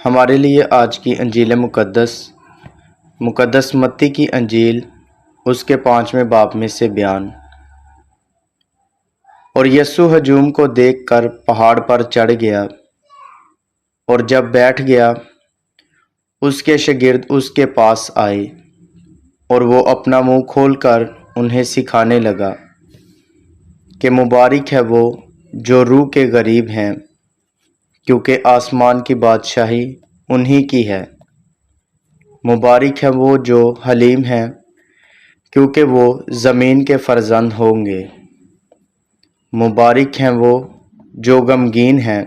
ہمارے لیے آج کی انجیل مقدس متی کی انجیل اس کے 5ویں باب میں سے بیان۔ اور یسوع ہجوم کو دیکھ کر پہاڑ پر چڑھ گیا، اور جب بیٹھ گیا اس کے شاگرد اس کے پاس آئے، اور وہ اپنا منہ کھول کر انہیں سکھانے لگا کہ مبارک ہے وہ جو روح کے غریب ہیں، کیونکہ آسمان کی بادشاہی انہی کی ہے۔ مبارک ہے وہ جو حلیم ہیں، کیونکہ وہ زمین کے فرزند ہوں گے۔ مبارک ہیں وہ جو غمگین ہیں،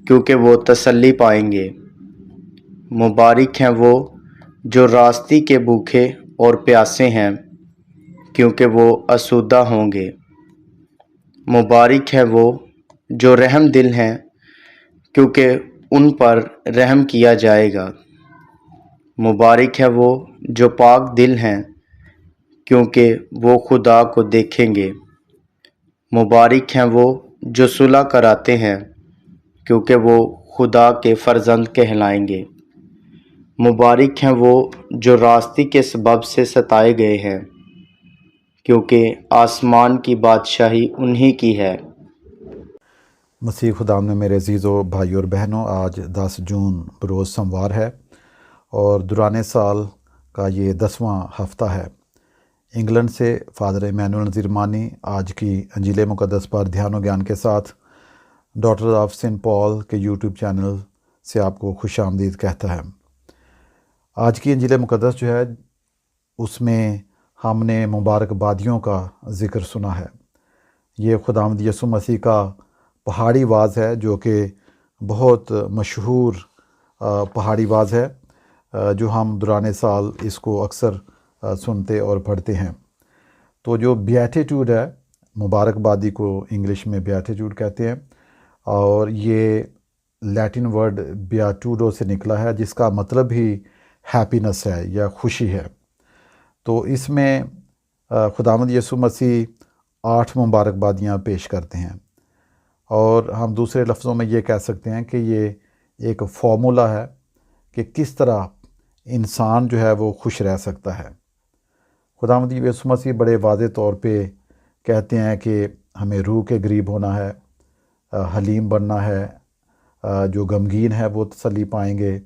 کیونکہ وہ تسلی پائیں گے۔ مبارک ہیں وہ جو راستی کے بھوکے اور پیاسے ہیں، کیونکہ وہ آسودہ ہوں گے۔ مبارک ہے وہ جو رحم دل ہیں، کیونکہ ان پر رحم کیا جائے گا۔ مبارک ہے وہ جو پاک دل ہیں، کیونکہ وہ خدا کو دیکھیں گے۔ مبارک ہیں وہ جو صلح کراتے ہیں، کیونکہ وہ خدا کے فرزند کہلائیں گے۔ مبارک ہیں وہ جو راستی کے سبب سے ستائے گئے ہیں، کیونکہ آسمان کی بادشاہی انہی کی ہے۔ مسیح خدا میں میرے عزیزو بھائیو اور بہنوں، آج 10 جون بروز سموار ہے اور دوران سال کا یہ 10واں ہفتہ ہے۔ انگلینڈ سے فادر ایمینول نذیرمانی آج کی انجیل مقدس پر دھیان و گیان کے ساتھ ڈاٹرز آف سینٹ پال کے یوٹیوب چینل سے آپ کو خوش آمدید کہتا ہے۔ آج کی انجیل مقدس جو ہے اس میں ہم نے مبارک بادیوں کا ذکر سنا ہے۔ یہ خداوند یسوع مسیح کا پہاڑی واز ہے، جو کہ بہت مشہور پہاڑی واز ہے، جو ہم دوران سال اس کو اکثر سنتے اور پڑھتے ہیں۔ تو جو بیاٹیٹیوڈ ہے، مبارک بادی کو انگلش میں بیاٹیٹیوڈ کہتے ہیں، اور یہ لیٹن ورڈ بیاٹوڈو سے نکلا ہے، جس کا مطلب ہی ہیپینس ہے یا خوشی ہے۔ تو اس میں خداوند یسوع مسیح 8 مبارک بادیاں پیش کرتے ہیں، اور ہم دوسرے لفظوں میں یہ کہہ سکتے ہیں کہ یہ ایک فارمولا ہے کہ کس طرح انسان جو ہے وہ خوش رہ سکتا ہے۔ خداوند یسوع مسیح بڑے واضح طور پہ کہتے ہیں کہ ہمیں روح کے قریب ہونا ہے، حلیم بننا ہے، جو غمگین ہے وہ تسلی پائیں گے،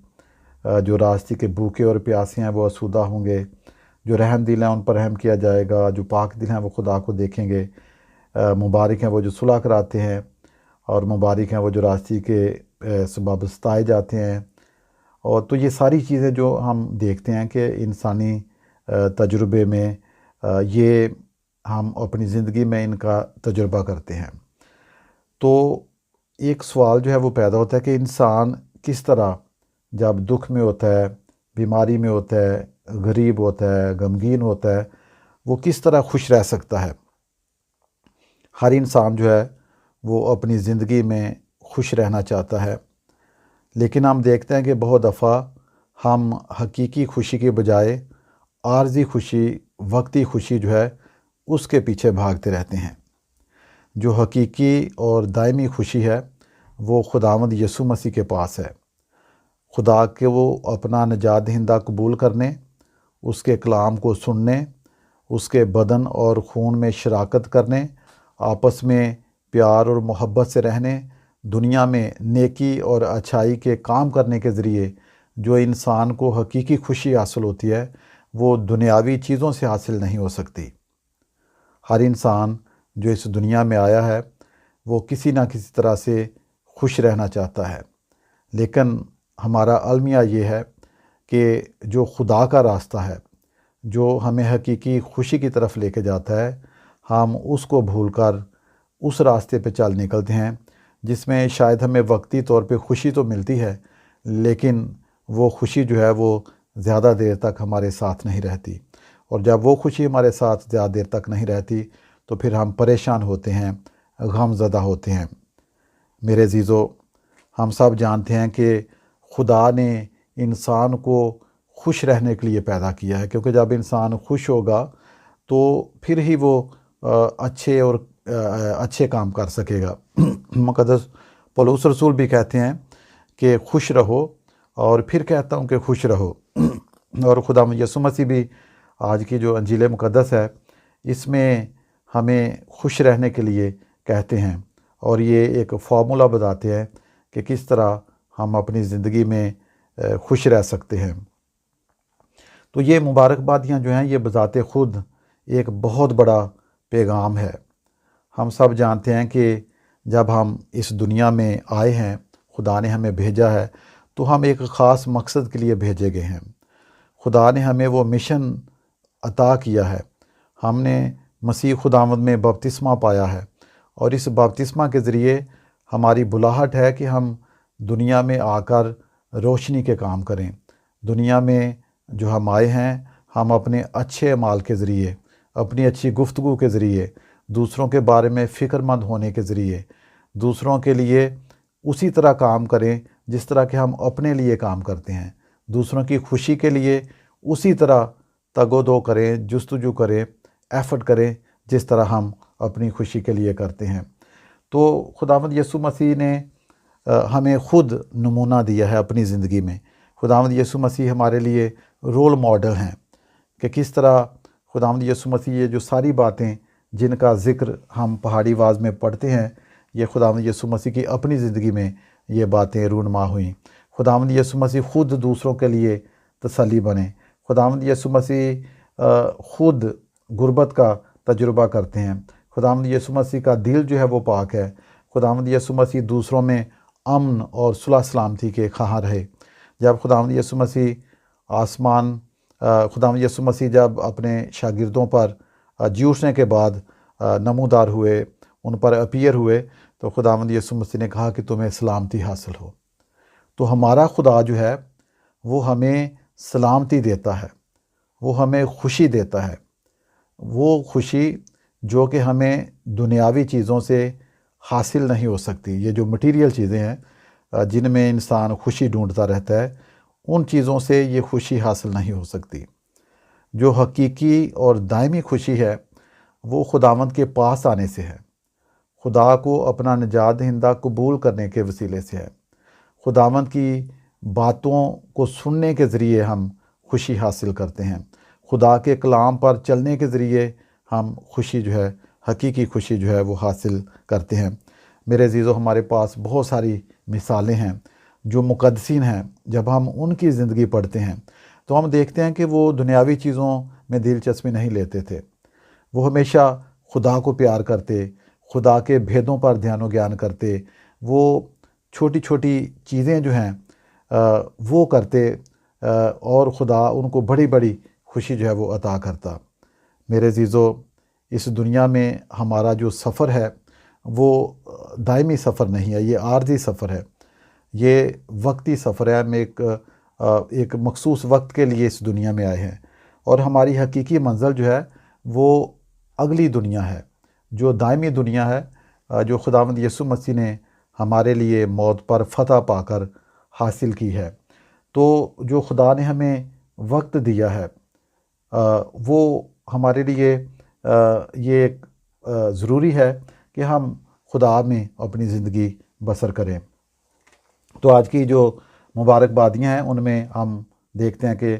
جو راستے کے بھوکے اور پیاسے ہیں وہ آسودہ ہوں گے، جو رحم دل ہیں ان پر رحم کیا جائے گا، جو پاک دل ہیں وہ خدا کو دیکھیں گے۔ مبارک ہیں وہ جو صلح کراتے ہیں، اور مبارک ہیں وہ جو راستے کے سبب ستائے جاتے ہیں۔ اور تو یہ ساری چیزیں جو ہم دیکھتے ہیں کہ انسانی تجربے میں یہ ہم اپنی زندگی میں ان کا تجربہ کرتے ہیں۔ تو ایک سوال جو ہے وہ پیدا ہوتا ہے کہ انسان کس طرح جب دکھ میں ہوتا ہے، بیماری میں ہوتا ہے، غریب ہوتا ہے، غمگین ہوتا ہے، وہ کس طرح خوش رہ سکتا ہے۔ ہر انسان جو ہے وہ اپنی زندگی میں خوش رہنا چاہتا ہے، لیکن ہم دیکھتے ہیں کہ بہت دفعہ ہم حقیقی خوشی کے بجائے عارضی خوشی، وقتی خوشی جو ہے اس کے پیچھے بھاگتے رہتے ہیں۔ جو حقیقی اور دائمی خوشی ہے وہ خداوند یسوع مسیح کے پاس ہے۔ خدا کے وہ اپنا نجات دہندہ قبول کرنے، اس کے کلام کو سننے، اس کے بدن اور خون میں شراکت کرنے، آپس میں پیار اور محبت سے رہنے، دنیا میں نیکی اور اچھائی کے کام کرنے کے ذریعے جو انسان کو حقیقی خوشی حاصل ہوتی ہے، وہ دنیاوی چیزوں سے حاصل نہیں ہو سکتی۔ ہر انسان جو اس دنیا میں آیا ہے وہ کسی نہ کسی طرح سے خوش رہنا چاہتا ہے، لیکن ہمارا المیہ یہ ہے کہ جو خدا کا راستہ ہے، جو ہمیں حقیقی خوشی کی طرف لے کے جاتا ہے، ہم اس کو بھول کر اس راستے پہ چل نکلتے ہیں جس میں شاید ہمیں وقتی طور پہ خوشی تو ملتی ہے، لیکن وہ خوشی جو ہے وہ زیادہ دیر تک ہمارے ساتھ نہیں رہتی، اور جب وہ خوشی ہمارے ساتھ زیادہ دیر تک نہیں رہتی تو پھر ہم پریشان ہوتے ہیں، غم زدہ ہوتے ہیں۔ میرے عزیزو، ہم سب جانتے ہیں کہ خدا نے انسان کو خوش رہنے کے لیے پیدا کیا ہے، کیونکہ جب انسان خوش ہوگا تو پھر ہی وہ اچھے کام کر سکے گا۔ مقدس پولس رسول بھی کہتے ہیں کہ خوش رہو اور پھر کہتا ہوں کہ خوش رہو۔ اور خداوند یسوع مسیح بھی آج کی جو انجیل مقدس ہے اس میں ہمیں خوش رہنے کے لیے کہتے ہیں، اور یہ ایک فارمولا بتاتے ہیں کہ کس طرح ہم اپنی زندگی میں خوش رہ سکتے ہیں۔ تو یہ مبارکبادیاں جو ہیں یہ بذات خود ایک بہت بڑا پیغام ہے۔ ہم سب جانتے ہیں کہ جب ہم اس دنیا میں آئے ہیں، خدا نے ہمیں بھیجا ہے تو ہم ایک خاص مقصد کے لیے بھیجے گئے ہیں۔ خدا نے ہمیں وہ مشن عطا کیا ہے۔ ہم نے مسیح خداوند میں بپتسمہ پایا ہے، اور اس بپتسمہ کے ذریعے ہماری بلاہٹ ہے کہ ہم دنیا میں آ کر روشنی کے کام کریں۔ دنیا میں جو ہم آئے ہیں، ہم اپنے اچھے اعمال کے ذریعے، اپنی اچھی گفتگو کے ذریعے، دوسروں کے بارے میں فکر مند ہونے کے ذریعے دوسروں کے لیے اسی طرح کام کریں جس طرح کہ ہم اپنے لیے کام کرتے ہیں۔ دوسروں کی خوشی کے لیے اسی طرح تگ و دو کریں، جستجو کریں، ایفرٹ کریں جس طرح ہم اپنی خوشی کے لیے کرتے ہیں۔ تو خداوند یسوع مسیح نے ہمیں خود نمونہ دیا ہے اپنی زندگی میں۔ خداوند یسوع مسیح ہمارے لیے رول ماڈل ہیں کہ کس طرح خداوند یسوع مسیح یہ جو ساری باتیں جن کا ذکر ہم پہاڑی واز میں پڑھتے ہیں، یہ خداوند یسوع مسیح کی اپنی زندگی میں یہ باتیں رونما ہوئیں۔ خداوند یسوع مسیح خود دوسروں کے لیے تسلی بنے۔ خداوند یسوع مسیح خود غربت کا تجربہ کرتے ہیں۔ خداوند یسوع مسیح کا دل جو ہے وہ پاک ہے۔ خداوند یسوع مسیح دوسروں میں امن اور صلح سلامتی کے خواہاں رہے۔ جب خداوند یسوع مسیح خداوند یسوع مسیح جب اپنے شاگردوں پر جوشنے کے بعد نمودار ہوئے، ان پر اپیئر ہوئے، تو خداوند یسوع مسیح نے کہا کہ تمہیں سلامتی حاصل ہو۔ تو ہمارا خدا جو ہے وہ ہمیں سلامتی دیتا ہے، وہ ہمیں خوشی دیتا ہے، وہ خوشی جو کہ ہمیں دنیاوی چیزوں سے حاصل نہیں ہو سکتی۔ یہ جو مٹیریل چیزیں ہیں جن میں انسان خوشی ڈھونڈتا رہتا ہے، ان چیزوں سے یہ خوشی حاصل نہیں ہو سکتی۔ جو حقیقی اور دائمی خوشی ہے وہ خداوند کے پاس آنے سے ہے، خدا کو اپنا نجات دہندہ قبول کرنے کے وسیلے سے ہے۔ خداوند کی باتوں کو سننے کے ذریعے ہم خوشی حاصل کرتے ہیں۔ خدا کے کلام پر چلنے کے ذریعے ہم خوشی جو ہے، حقیقی خوشی جو ہے وہ حاصل کرتے ہیں۔ میرے عزیزو، ہمارے پاس بہت ساری مثالیں ہیں جو مقدسین ہیں۔ جب ہم ان کی زندگی پڑھتے ہیں تو ہم دیکھتے ہیں کہ وہ دنیاوی چیزوں میں دلچسپی نہیں لیتے تھے۔ وہ ہمیشہ خدا کو پیار کرتے، خدا کے بھیدوں پر دھیان و گیان کرتے، وہ چھوٹی چھوٹی چیزیں جو ہیں وہ کرتے، اور خدا ان کو بڑی بڑی خوشی جو ہے وہ عطا کرتا۔ میرے عزیزو، اس دنیا میں ہمارا جو سفر ہے وہ دائمی سفر نہیں ہے، یہ عارضی سفر ہے، یہ وقتی سفر ہے۔ ہم ایک مخصوص وقت کے لیے اس دنیا میں آئے ہیں، اور ہماری حقیقی منزل جو ہے وہ اگلی دنیا ہے، جو دائمی دنیا ہے، جو خداوند یسوع مسیح نے ہمارے لیے موت پر فتح پا کر حاصل کی ہے۔ تو جو خدا نے ہمیں وقت دیا ہے وہ ہمارے لیے یہ ایک ضروری ہے کہ ہم خدا میں اپنی زندگی بسر کریں۔ تو آج کی جو مبارکبادیاں ہیں ان میں ہم دیکھتے ہیں کہ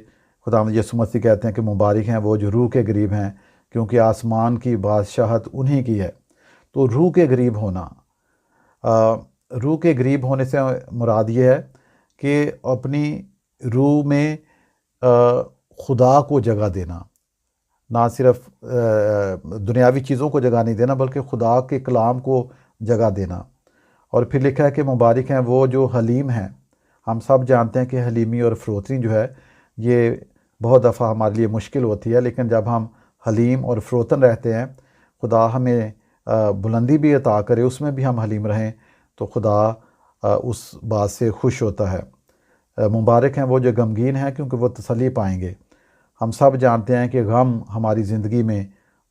خداوند یسوع مسیح کہتے ہیں کہ مبارک ہیں وہ جو روح کے غریب ہیں، کیونکہ آسمان کی بادشاہت انہی کی ہے۔ تو روح کے غریب ہونا، روح کے غریب ہونے سے مراد یہ ہے کہ اپنی روح میں خدا کو جگہ دینا، نہ صرف دنیاوی چیزوں کو جگہ نہیں دینا بلکہ خدا کے کلام کو جگہ دینا۔ اور پھر لکھا ہے کہ مبارک ہیں وہ جو حلیم ہیں۔ ہم سب جانتے ہیں کہ حلیمی اور فروتنی جو ہے یہ بہت دفعہ ہمارے لیے مشکل ہوتی ہے، لیکن جب ہم حلیم اور فروتن رہتے ہیں، خدا ہمیں بلندی بھی عطا کرے، اس میں بھی ہم حلیم رہیں، تو خدا اس بات سے خوش ہوتا ہے۔ مبارک ہیں وہ جو غمگین ہیں کیونکہ وہ تسلی پائیں گے۔ ہم سب جانتے ہیں کہ غم ہماری زندگی میں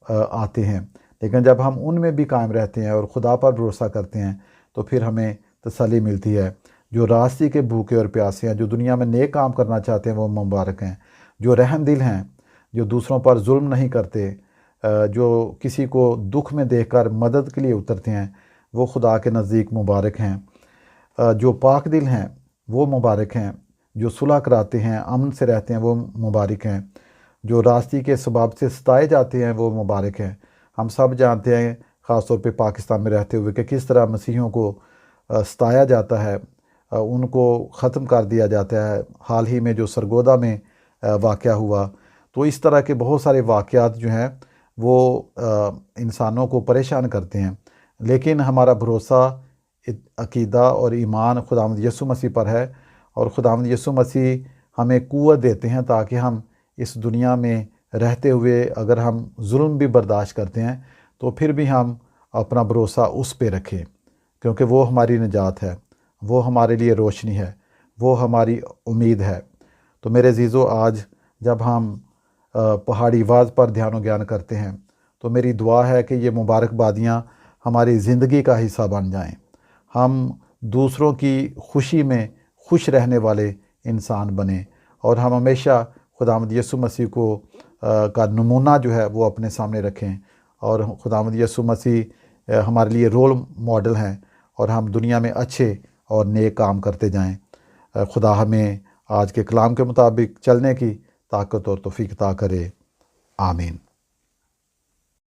آتے ہیں، لیکن جب ہم ان میں بھی قائم رہتے ہیں اور خدا پر بھروسہ کرتے ہیں تو پھر ہمیں تسلی ملتی ہے۔ جو راستے کے بھوکے اور پیاسے ہیں، جو دنیا میں نیک کام کرنا چاہتے ہیں، وہ مبارک ہیں۔ جو رحم دل ہیں، جو دوسروں پر ظلم نہیں کرتے، جو کسی کو دکھ میں دیکھ کر مدد کے لیے اترتے ہیں، وہ خدا کے نزدیک مبارک ہیں۔ جو پاک دل ہیں وہ مبارک ہیں، جو صلح کراتے ہیں، امن سے رہتے ہیں، وہ مبارک ہیں۔ جو راستی کے سباب سے ستائے جاتے ہیں وہ مبارک ہیں۔ ہم سب جانتے ہیں خاص طور پہ پاکستان میں رہتے ہوئے کہ کس طرح مسیحیوں کو ستایا جاتا ہے، ان کو ختم کر دیا جاتا ہے۔ حال ہی میں جو سرگودا میں واقعہ ہوا، تو اس طرح کے بہت سارے واقعات جو ہیں وہ انسانوں کو پریشان کرتے ہیں، لیکن ہمارا بھروسہ، عقیدہ اور ایمان خداوند یسوع مسیح پر ہے، اور خداوند یسوع مسیح ہمیں قوت دیتے ہیں تاکہ ہم اس دنیا میں رہتے ہوئے اگر ہم ظلم بھی برداشت کرتے ہیں تو پھر بھی ہم اپنا بھروسہ اس پہ رکھیں، کیونکہ وہ ہماری نجات ہے، وہ ہمارے لیے روشنی ہے، وہ ہماری امید ہے۔ تو میرے عزیزو، آج جب ہم پہاڑی وعظ پر دھیان و گیان کرتے ہیں تو میری دعا ہے کہ یہ مبارک بادیاں ہماری زندگی کا حصہ بن جائیں، ہم دوسروں کی خوشی میں خوش رہنے والے انسان بنیں، اور ہم ہمیشہ خداوند یسوع مسیح کو کا نمونہ جو ہے وہ اپنے سامنے رکھیں، اور خداوند یسوع مسیح ہمارے لیے رول ماڈل ہیں، اور ہم دنیا میں اچھے اور نیک کام کرتے جائیں۔ خدا ہمیں آج کے کلام کے مطابق چلنے کی طاقت اور توفیق عطا کرے۔ آمین۔